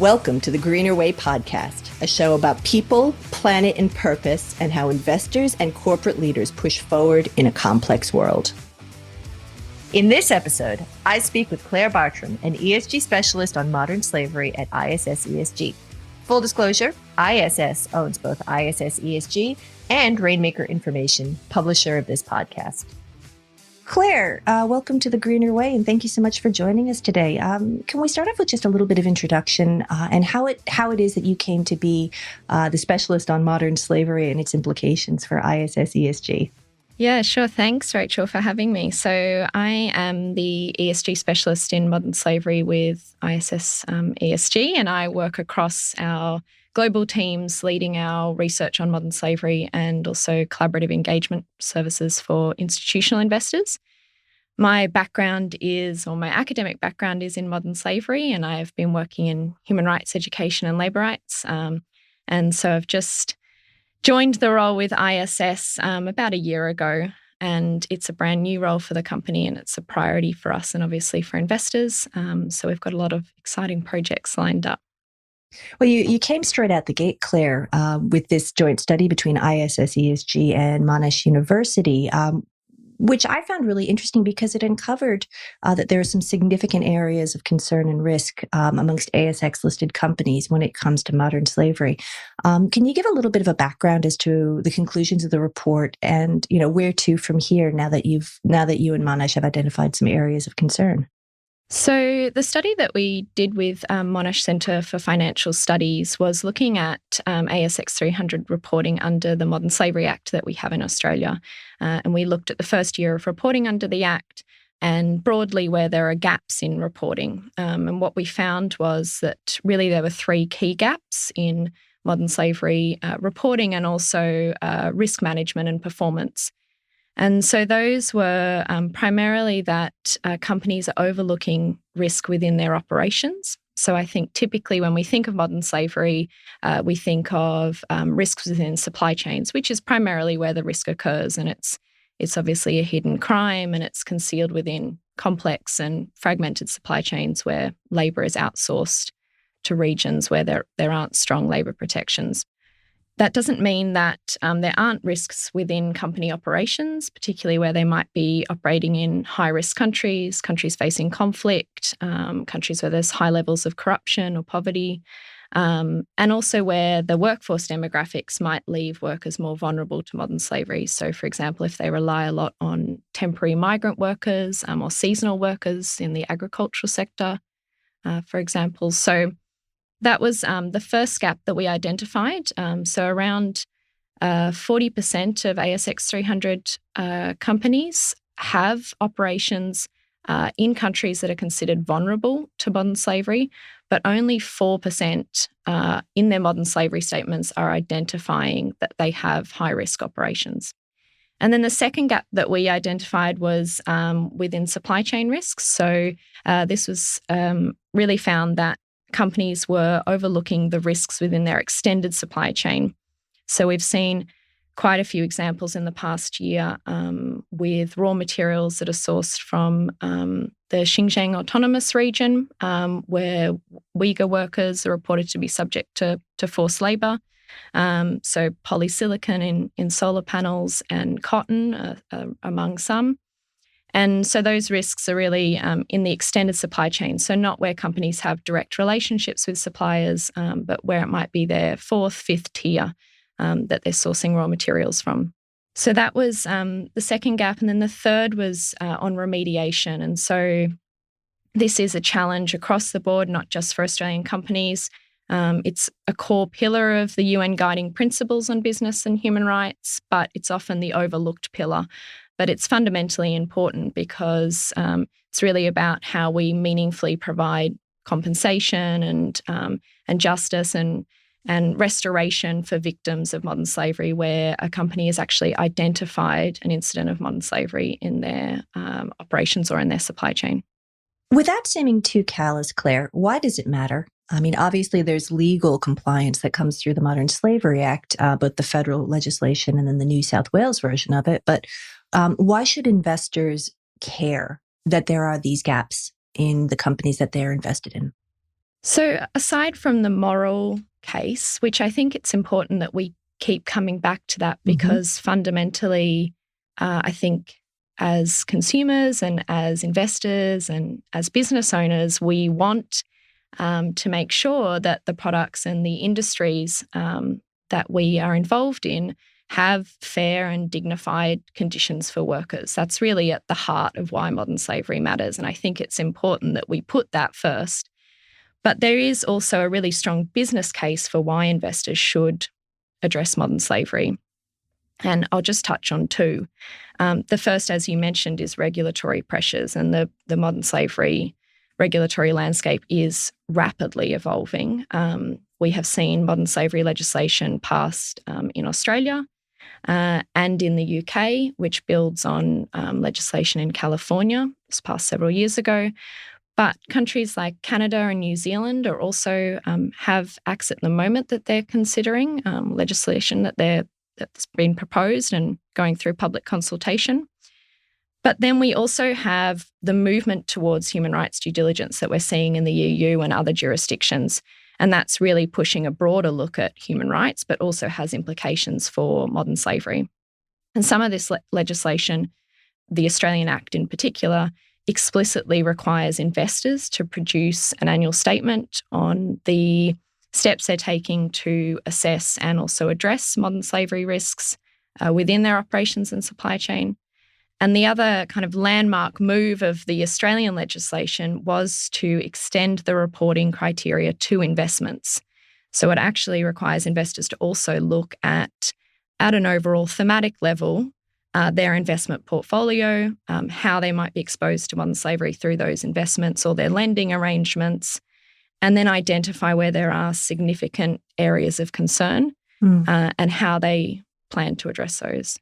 Welcome to the Greener Way podcast, a show about people, planet, and purpose, and how investors and corporate leaders push forward in a complex world. In this episode, I speak with Clare Bartram, an ESG specialist on modern slavery at ISS ESG. Full disclosure, ISS owns both ISS ESG and Rainmaker Information, publisher of this podcast. Clare, welcome to the Greener Way, and thank you so much for joining us today. Can we start off with just a little bit of introduction and how it is that you came to be the specialist on modern slavery and its implications for ISS ESG? Yeah, sure. Thanks, Rachel, for having me. So I am the ESG specialist in modern slavery with ISS ESG, and I work across our global teams leading our research on modern slavery and also collaborative engagement services for institutional investors. My background my academic background is in modern slavery, and I've been working in human rights, education and labour rights. And so I've just joined the role with ISS about a year ago, and it's a brand new role for the company and it's a priority for us and obviously for investors. So we've got a lot of exciting projects lined up. Well, you came straight out the gate, Clare, with this joint study between ISS ESG and Monash University, which I found really interesting because it uncovered that there are some significant areas of concern and risk amongst ASX-listed companies when it comes to modern slavery. Can you give a little bit of a background as to the conclusions of the report and, where to from here now that you and Monash have identified some areas of concern? So the study that we did with Monash Centre for Financial Studies was looking at ASX 300 reporting under the Modern Slavery Act that we have in Australia. And we looked at the first year of reporting under the Act and broadly where there are gaps in reporting. And what we found was that really there were three key gaps in modern slavery reporting and also risk management and performance. And so those were primarily that companies are overlooking risk within their operations. So I think typically when we think of modern slavery, we think of risks within supply chains, which is primarily where the risk occurs. And it's obviously a hidden crime and it's concealed within complex and fragmented supply chains where labour is outsourced to regions where there aren't strong labour protections. That doesn't mean that there aren't risks within company operations, particularly where they might be operating in high-risk countries facing conflict, countries where there's high levels of corruption or poverty, and also where the workforce demographics might leave workers more vulnerable to modern slavery. So, for example, if they rely a lot on temporary migrant workers or seasonal workers in the agricultural sector, for example. So that was the first gap that we identified. So around 40% of ASX 300 companies have operations in countries that are considered vulnerable to modern slavery, but only 4% in their modern slavery statements are identifying that they have high-risk operations. And then the second gap that we identified was within supply chain risks. So this was really found that companies were overlooking the risks within their extended supply chain. So we've seen quite a few examples in the past year with raw materials that are sourced from the Xinjiang Autonomous Region, where Uyghur workers are reported to be subject to forced labour. So polysilicon in solar panels and cotton among some. And so those risks are really in the extended supply chain, so not where companies have direct relationships with suppliers, but where it might be their fourth, fifth tier that they're sourcing raw materials from. So that was the second gap. And then the third was on remediation. And so this is a challenge across the board, not just for Australian companies. It's a core pillar of the UN guiding principles on business and human rights, but it's often the overlooked pillar. But it's fundamentally important because it's really about how we meaningfully provide compensation and justice and restoration for victims of modern slavery, where a company has actually identified an incident of modern slavery in their operations or in their supply chain. Without seeming too callous, Clare, why does it matter? I mean, obviously there's legal compliance that comes through the Modern Slavery Act, both the federal legislation and then the New South Wales version of it. But why should investors care that there are these gaps in the companies that they're invested in? So aside from the moral case, which I think it's important that we keep coming back to that because fundamentally, I think as consumers and as investors and as business owners, we want to make sure that the products and the industries that we are involved in have fair and dignified conditions for workers. That's really at the heart of why modern slavery matters. And I think it's important that we put that first. But there is also a really strong business case for why investors should address modern slavery. And I'll just touch on two. The first, as you mentioned, is regulatory pressures. And the modern slavery regulatory landscape is rapidly evolving. We have seen modern slavery legislation passed in Australia and in the UK, which builds on legislation in California. This passed several years ago. But countries like Canada and New Zealand are also have acts at the moment that they're considering, legislation that's been proposed and going through public consultation. But then we also have the movement towards human rights due diligence that we're seeing in the EU and other jurisdictions. And that's really pushing a broader look at human rights, but also has implications for modern slavery. And some of this legislation, the Australian Act in particular, explicitly requires investors to produce an annual statement on the steps they're taking to assess and also address modern slavery risks within their operations and supply chain. And the other kind of landmark move of the Australian legislation was to extend the reporting criteria to investments. So it actually requires investors to also look at an overall thematic level, their investment portfolio, how they might be exposed to modern slavery through those investments or their lending arrangements, and then identify where there are significant areas of concern and how they plan to address those.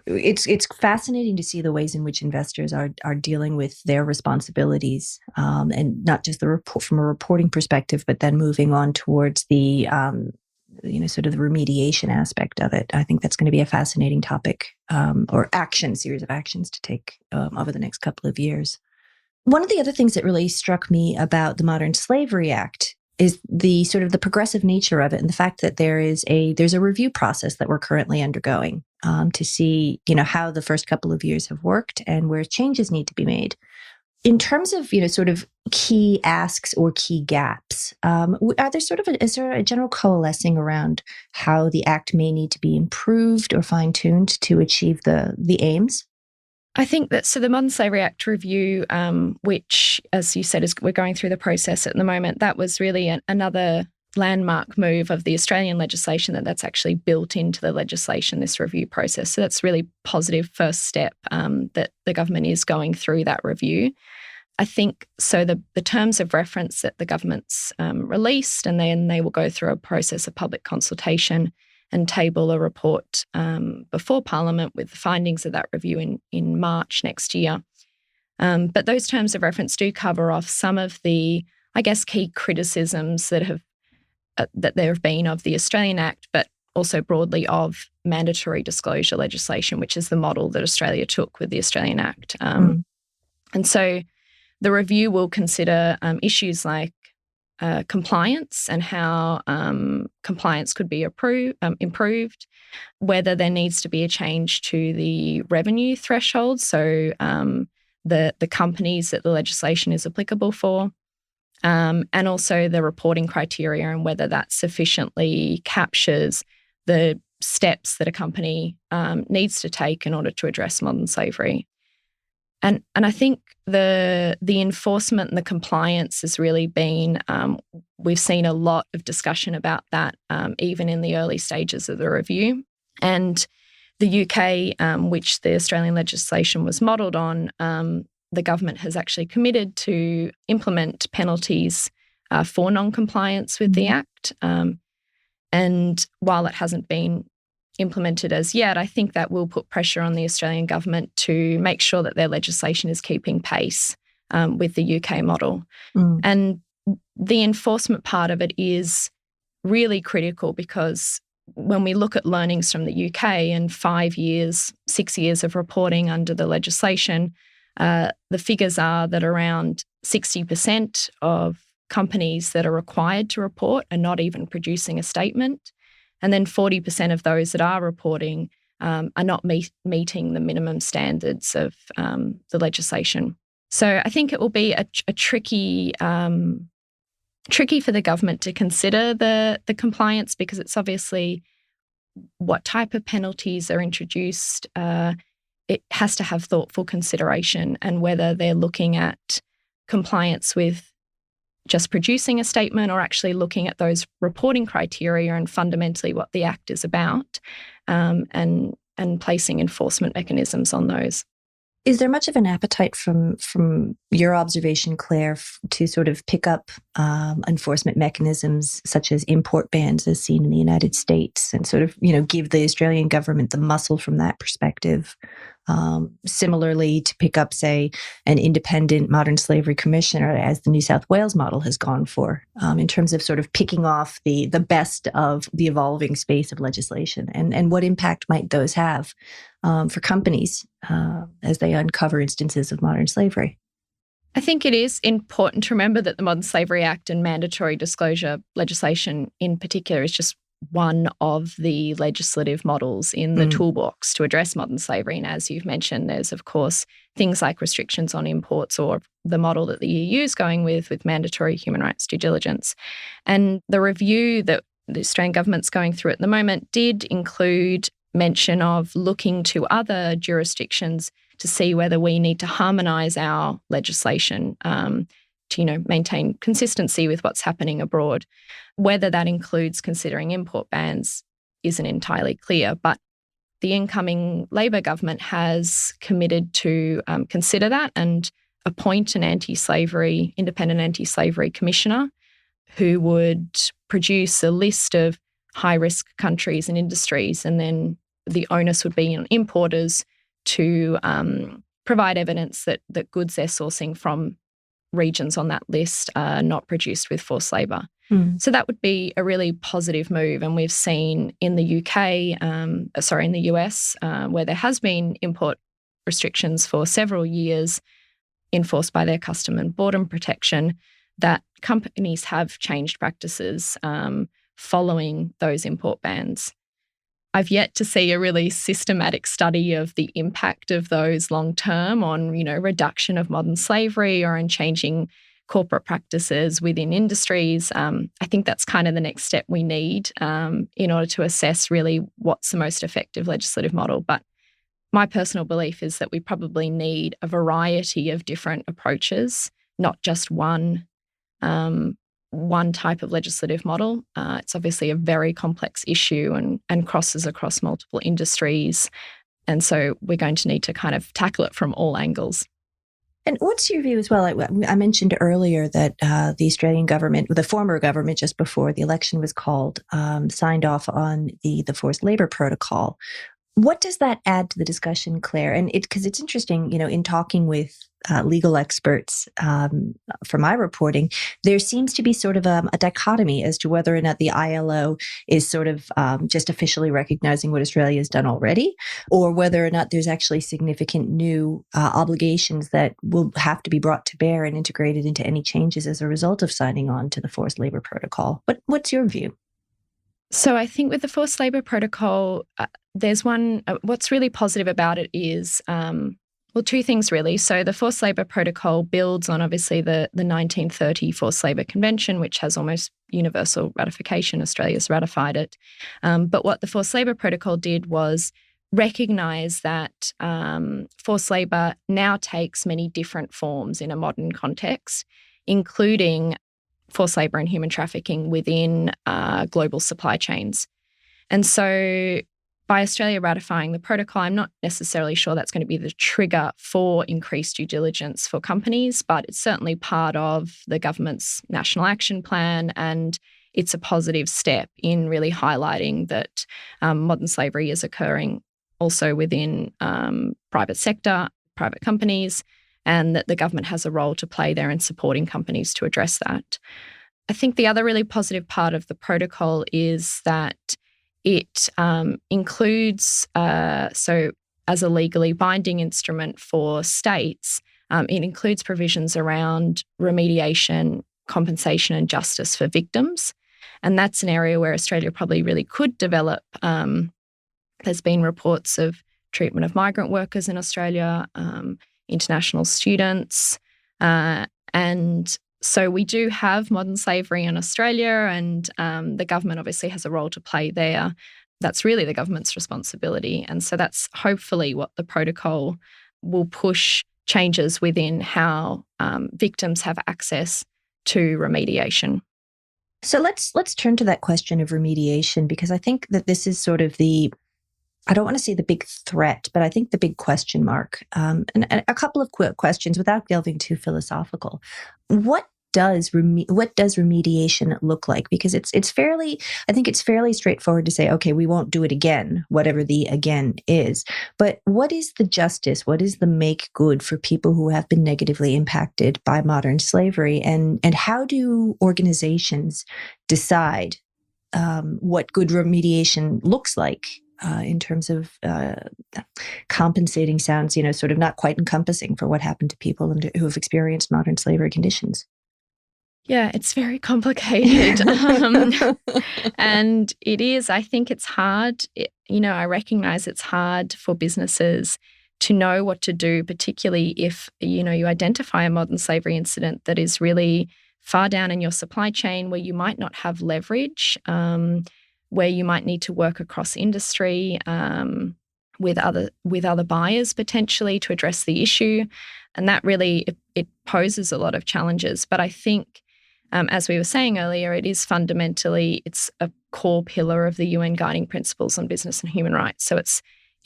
It's fascinating to see the ways in which investors are dealing with their responsibilities, and not just the report from a reporting perspective, but then moving on towards the sort of the remediation aspect of it. I think that's going to be a fascinating topic or series of actions to take over the next couple of years. One of the other things that really struck me about the Modern Slavery Act is the sort of the progressive nature of it, and the fact that there's a review process that we're currently undergoing to see, how the first couple of years have worked and where changes need to be made. In terms of, sort of key asks or key gaps, is there a general coalescing around how the Act may need to be improved or fine-tuned to achieve the aims? I think that, so the Modern Slavery Act review, which, as you said, we're going through the process at the moment, that was really another landmark move of the Australian legislation that's actually built into the legislation, this review process. So that's really positive first step that the government is going through that review. I think so the terms of reference that the government's released, and then they will go through a process of public consultation and table a report before Parliament with the findings of that review in March next year. But those terms of reference do cover off some of the, I guess, key criticisms that there have been of the Australian Act, but also broadly of mandatory disclosure legislation, which is the model that Australia took with the Australian Act. And so the review will consider issues like compliance and how compliance could be improved, whether there needs to be a change to the revenue threshold, so the companies that the legislation is applicable for, and also the reporting criteria and whether that sufficiently captures the steps that a company needs to take in order to address modern slavery. And I think the enforcement and the compliance has really been, we've seen a lot of discussion about that, even in the early stages of the review. And the UK, which the Australian legislation was modelled on, the government has actually committed to implement penalties for non-compliance with the Act. And while it hasn't been implemented as yet, I think that will put pressure on the Australian government to make sure that their legislation is keeping pace with the UK model. And the enforcement part of it is really critical because when we look at learnings from the UK and 6 years of reporting under the legislation, the figures are that around 60% of companies that are required to report are not even producing a statement. And then 40% of those that are reporting are not meeting the minimum standards of the legislation. So I think it will be a tricky for the government to consider the compliance, because it's obviously what type of penalties are introduced. It has to have thoughtful consideration, and whether they're looking at compliance with just producing a statement or actually looking at those reporting criteria and fundamentally what the Act is about, and placing enforcement mechanisms on those. Is there much of an appetite from your observation, Claire, to sort of pick up enforcement mechanisms such as import bans as seen in the United States, and sort of, give the Australian government the muscle from that perspective? Similarly, to pick up, say, an independent modern slavery commissioner, as the New South Wales model has gone for, in terms of sort of picking off the best of the evolving space of legislation, and what impact might those have for companies as they uncover instances of modern slavery? I think it is important to remember that the Modern Slavery Act and mandatory disclosure legislation in particular is just one of the legislative models in the toolbox to address modern slavery. And as you've mentioned, there's, of course, things like restrictions on imports, or the model that the EU is going with mandatory human rights due diligence. And the review that the Australian government's going through at the moment did include mention of looking to other jurisdictions to see whether we need to harmonise our legislation to maintain consistency with what's happening abroad. Whether that includes considering import bans isn't entirely clear, but the incoming Labor government has committed to consider that and appoint an independent anti-slavery commissioner who would produce a list of high-risk countries and industries, and then the onus would be on importers to provide evidence that goods they're sourcing from regions on that list are not produced with forced labour. So that would be a really positive move. And we've seen in the in the US, where there has been import restrictions for several years enforced by their Custom and Border Protection, that companies have changed practices following those import bans. I've yet to see a really systematic study of the impact of those long term on, reduction of modern slavery or in changing corporate practices within industries. I think that's kind of the next step we need in order to assess really what's the most effective legislative model. But my personal belief is that we probably need a variety of different approaches, not just one type of legislative model. It's obviously a very complex issue and crosses across multiple industries. And so we're going to need to kind of tackle it from all angles. And what's your view as well? I mentioned earlier that the Australian government, the former government, just before the election was called, signed off on the forced labour protocol. What does that add to the discussion, Claire? And because it's interesting, in talking with legal experts for my reporting, there seems to be sort of a dichotomy as to whether or not the ILO is sort of just officially recognizing what Australia has done already, or whether or not there's actually significant new obligations that will have to be brought to bear and integrated into any changes as a result of signing on to the forced labour protocol. What's your view? So I think with the forced labour protocol, there's one, what's really positive about it is, two things really. So the forced labour protocol builds on obviously the 1930 Forced Labour Convention, which has almost universal ratification. Australia's ratified it. But what the forced labour protocol did was recognise that forced labour now takes many different forms in a modern context, including forced labour and human trafficking within global supply chains. And so by Australia ratifying the protocol, I'm not necessarily sure that's going to be the trigger for increased due diligence for companies, but it's certainly part of the government's national action plan, and it's a positive step in really highlighting that modern slavery is occurring also within private sector, private companies, and that the government has a role to play there in supporting companies to address that. I think the other really positive part of the protocol is that it includes, so as a legally binding instrument for states, it includes provisions around remediation compensation and justice for victims. And that's an area where Australia probably really could develop. There's been reports of treatment of migrant workers in Australia, international students. And so we do have modern slavery in Australia, and the government obviously has a role to play there. That's really the government's responsibility. And so that's hopefully what the protocol will push changes within how victims have access to remediation. So let's turn to that question of remediation, because I think that this is sort of I don't want to say the big threat, but I think the big question mark. And a couple of quick questions without delving too philosophical. What does remediation look like? Because I think it's fairly straightforward to say, okay, we won't do it again, whatever the again is. But what is the justice? What is the make good for people who have been negatively impacted by modern slavery? And how do organizations decide what good remediation looks like? In terms of compensating sounds, sort of not quite encompassing for what happened to people who have experienced modern slavery conditions. Yeah, it's very complicated. And it is, I think it's hard. I recognize it's hard for businesses to know what to do, particularly if, you identify a modern slavery incident that is really far down in your supply chain where you might not have leverage, where you might need to work across industry with other buyers potentially to address the issue. And that really, it poses a lot of challenges. But I think, as we were saying earlier, it's a core pillar of the UN Guiding Principles on Business and Human Rights. So it's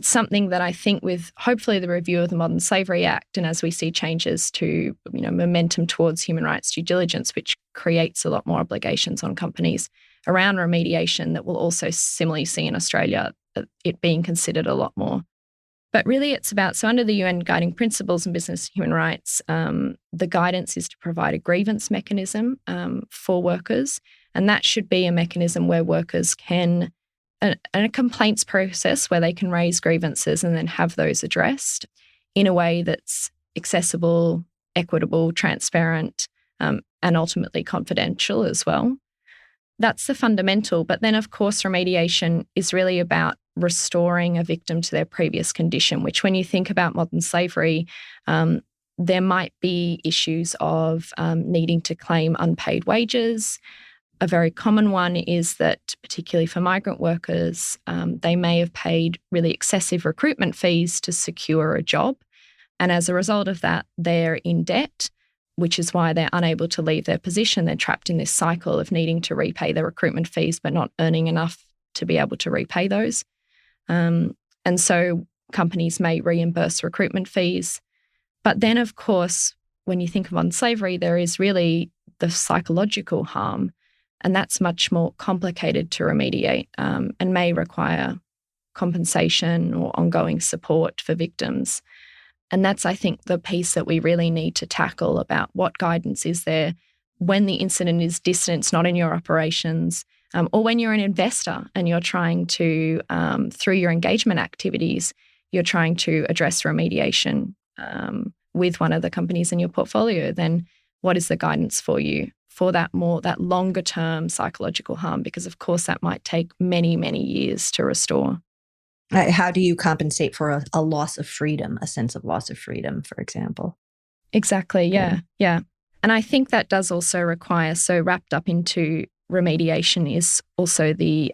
something that I think with hopefully the review of the Modern Slavery Act, and as we see changes to momentum towards human rights due diligence, which creates a lot more obligations on companies around remediation, that we'll also similarly see in Australia it being considered a lot more. But really it's about, so under the UN Guiding Principles on Business and Human Rights, the guidance is to provide a grievance mechanism for workers, and that should be a mechanism where workers can, a complaints process where they can raise grievances and then have those addressed in a way that's accessible, equitable, transparent, and ultimately confidential as well. That's the fundamental. But then, of course, remediation is really about restoring a victim to their previous condition, which when you think about modern slavery, there might be issues of needing to claim unpaid wages. A very common one is that, particularly for migrant workers, they may have paid really excessive recruitment fees to secure a job. And as a result of that, they're in debt, which is why they're unable to leave their position. They're trapped in this cycle of needing to repay their recruitment fees but not earning enough to be able to repay those. And so companies may reimburse recruitment fees. But then, of course, when you think of modern slavery, there is really the psychological harm, and that's much more complicated to remediate and may require compensation or ongoing support for victims. And that's, I think, the piece that we really need to tackle about what guidance is there when the incident is distant, it's not in your operations, or when you're an investor and you're trying to, through your engagement activities, you're trying to address remediation with one of the companies in your portfolio, then what is the guidance for you for that longer term psychological harm? Because, of course, that might take many, many years to restore. How do you compensate for a loss of freedom, a sense of loss of freedom, for example? Exactly, yeah. And I think that does also require, so wrapped up into remediation is also the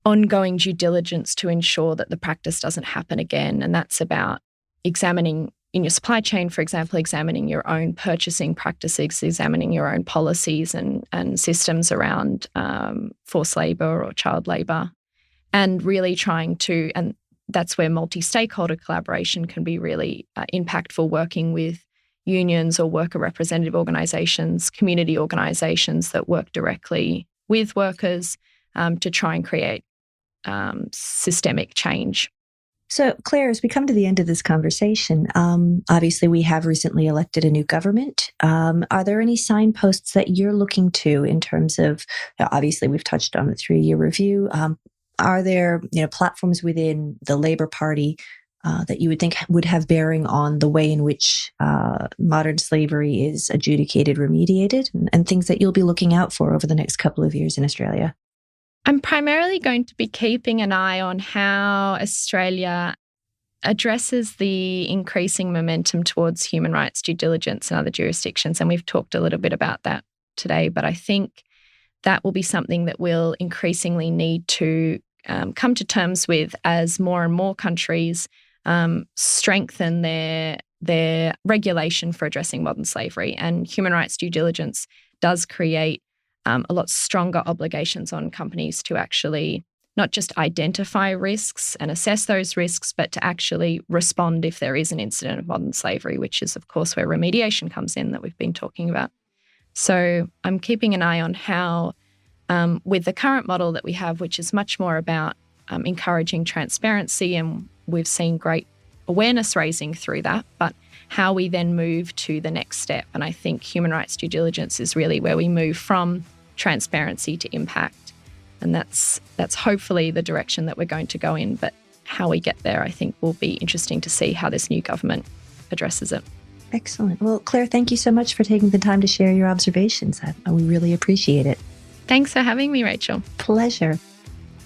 ongoing due diligence to ensure that the practice doesn't happen again. And that's about examining in your supply chain, for example, examining your own purchasing practices, examining your own policies and systems around forced labour or child labour, and really trying to, and that's where multi-stakeholder collaboration can be really impactful, working with unions or worker representative organisations, community organisations that work directly with workers to try and create systemic change. So, Clare, as we come to the end of this conversation, obviously we have recently elected a new government. Are there any signposts that you're looking to in terms of, obviously we've touched on the 3-year review. Are there platforms within the Labour Party that you would think would have bearing on the way in which modern slavery is adjudicated, remediated, and things that you'll be looking out for over the next couple of years in Australia? I'm primarily going to be keeping an eye on how Australia addresses the increasing momentum towards human rights due diligence in other jurisdictions. And we've talked a little bit about that today, but I think that will be something that we'll increasingly need to come to terms with as more and more countries strengthen their regulation for addressing modern slavery. And human rights due diligence does create a lot stronger obligations on companies to actually not just identify risks and assess those risks, but to actually respond if there is an incident of modern slavery, which is, of course, where remediation comes in that we've been talking about. So I'm keeping an eye on how, with the current model that we have, which is much more about encouraging transparency, and we've seen great awareness raising through that, but how we then move to the next step. And I think human rights due diligence is really where we move from transparency to impact. And that's hopefully the direction that we're going to go in. But how we get there, I think, will be interesting to see how this new government addresses it. Excellent. Well, Clare, thank you so much for taking the time to share your observations. We really appreciate it. Thanks for having me, Rachel. Pleasure.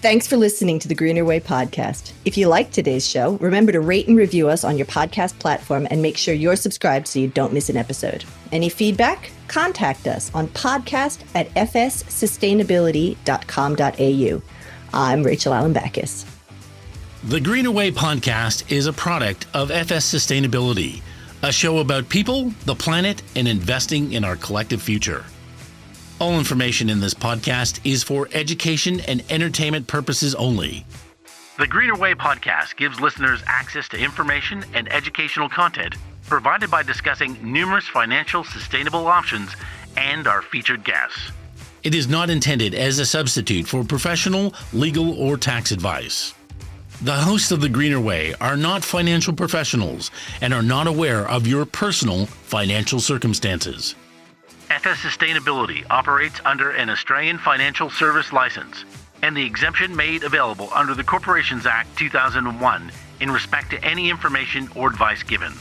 Thanks for listening to the Greener Way podcast. If you liked today's show, remember to rate and review us on your podcast platform and make sure you're subscribed so you don't miss an episode. Any feedback? Contact us on podcast@fssustainability.com.au. I'm Rachel Allen-Backus. The Greener Way podcast is a product of FS Sustainability, a show about people, the planet, and investing in our collective future. All information in this podcast is for education and entertainment purposes only. The Greener Way podcast gives listeners access to information and educational content provided by discussing numerous financial sustainable options and our featured guests. It is not intended as a substitute for professional, legal, or tax advice. The hosts of The Greener Way are not financial professionals and are not aware of your personal financial circumstances. FS Sustainability operates under an Australian Financial Service Licence and the exemption made available under the Corporations Act 2001 in respect to any information or advice given.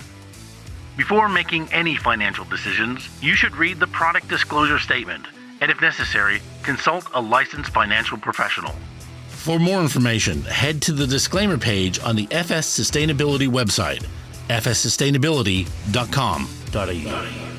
Before making any financial decisions, you should read the product disclosure statement and, if necessary, consult a licensed financial professional. For more information, head to the disclaimer page on the FS Sustainability website, fssustainability.com.au.